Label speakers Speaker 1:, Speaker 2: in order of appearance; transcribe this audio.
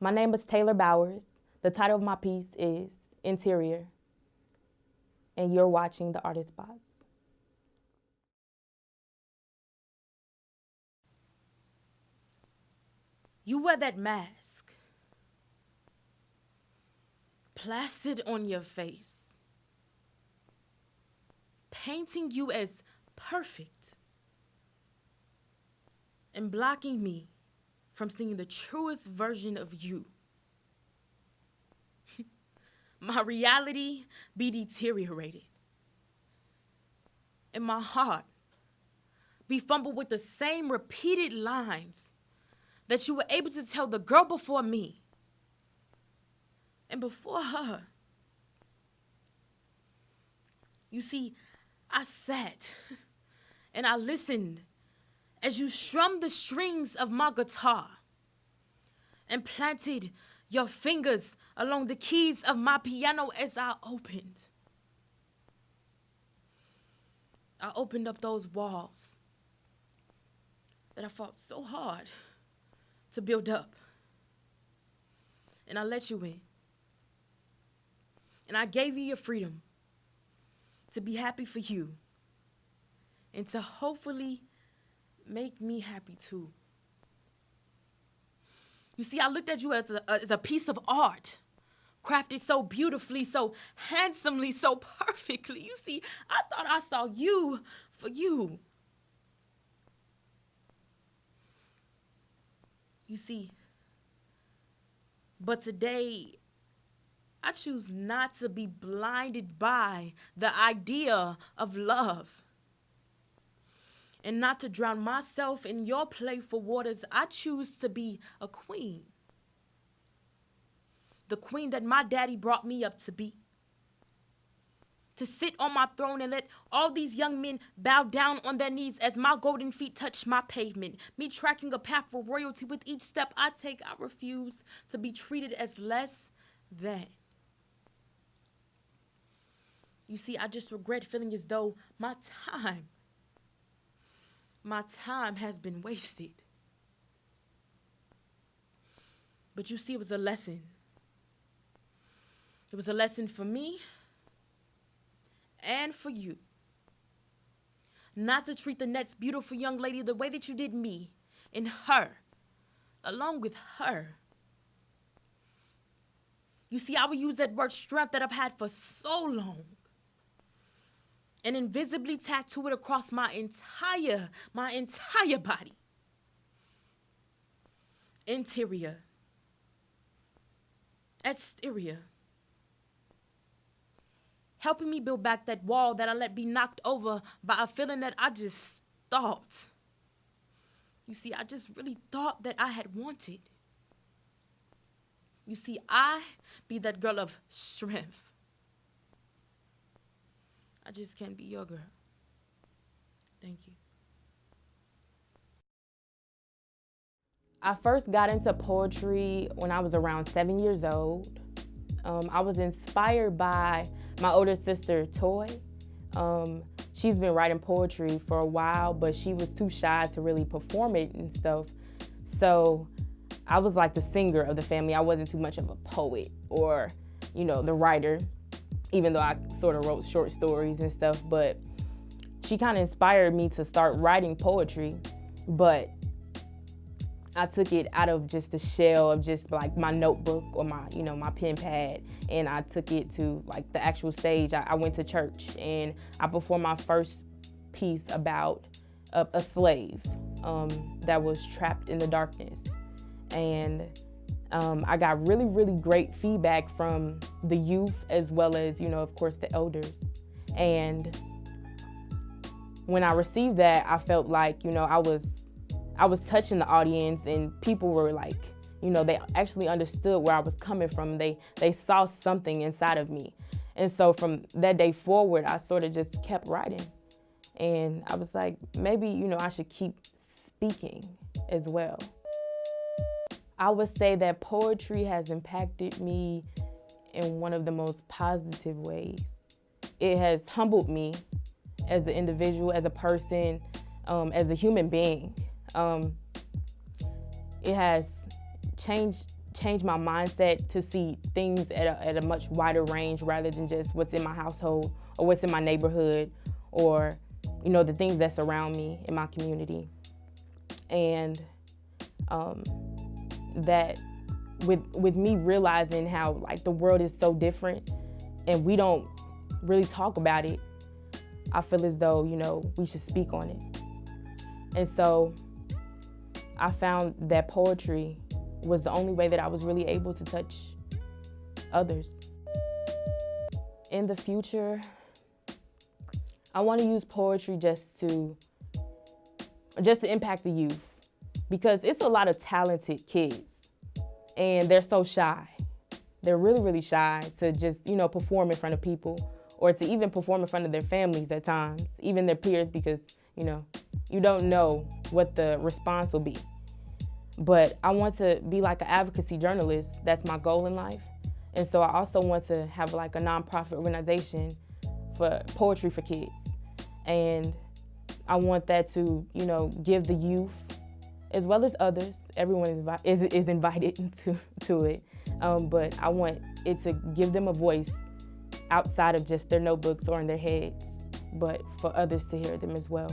Speaker 1: My name is Tay Bowers. The title of my piece is Interior, and you're watching The Artist Box.
Speaker 2: You wear that mask, plastered on your face, painting you as perfect and blocking me from seeing the truest version of you. My reality be deteriorated, and my heart be fumbled with the same repeated lines that you were able to tell the girl before me and before her. You see, I sat and I listened as you strummed the strings of my guitar and planted your fingers along the keys of my piano as I opened. I opened up those walls that I fought so hard to build up. And I let you in. And I gave you your freedom to be happy for you and to hopefully make me happy too. You see, I looked at you as a piece of art, crafted so beautifully, so handsomely, so perfectly. You see, I thought I saw you for you. You see, but today, I choose not to be blinded by the idea of love. And not to drown myself in your playful waters. I choose to be a queen. The queen that my daddy brought me up to be. To sit on my throne and let all these young men bow down on their knees as my golden feet touch my pavement. Me tracking a path for royalty. With each step I take, I refuse to be treated as less than. You see, I just regret feeling as though my time has been wasted. But you see, it was a lesson. It was a lesson for me and for you. Not to treat the next beautiful young lady the way that you did me and her, along with her. You see, I will use that word strength that I've had for so long and invisibly tattoo it across my entire body. Interior. Exterior. Helping me build back that wall that I let be knocked over by a feeling that I just thought. You see, I just really thought that I had wanted. You see, I be that girl of strength. I just can't be your girl. Thank you.
Speaker 1: I first got into poetry when I was around 7 years old. I was inspired by my older sister, Toy. She's been writing poetry for a while, but she was too shy to really perform it and stuff. So I was like the singer of the family. I wasn't too much of a poet or, the writer, even though I sort of wrote short stories and stuff. But she kind of inspired me to start writing poetry, but I took it out of just the shell of just like my notebook or my, my pen pad, and I took it to like the actual stage. I went to church and I performed my first piece about a slave that was trapped in the darkness. And I got really, really great feedback from the youth as well as, of course, the elders. And when I received that, I felt like, I was touching the audience, and people were like, they actually understood where I was coming from. They saw something inside of me. And so from that day forward, I sort of just kept writing. And I was like, maybe, I should keep speaking as well. I would say that poetry has impacted me in one of the most positive ways. It has humbled me as an individual, as a person, as a human being. It has changed change my mindset to see things at a much wider range rather than just what's in my household or what's in my neighborhood or, the things that surround me in my community. And that with me realizing how like the world is so different and we don't really talk about it, I feel as though, we should speak on it. And so I found that poetry was the only way that I was really able to touch others. In the future, I want to use poetry just to impact the youth, because it's a lot of talented kids and they're so shy. They're really, really shy to just, perform in front of people or to even perform in front of their families at times, even their peers, because, you don't know what the response will be. But I want to be like an advocacy journalist. That's my goal in life. And so I also want to have like a nonprofit organization for poetry for kids. And I want that to, give the youth, as well as others, everyone is invited to it. But I want it to give them a voice outside of just their notebooks or in their heads, but for others to hear them as well.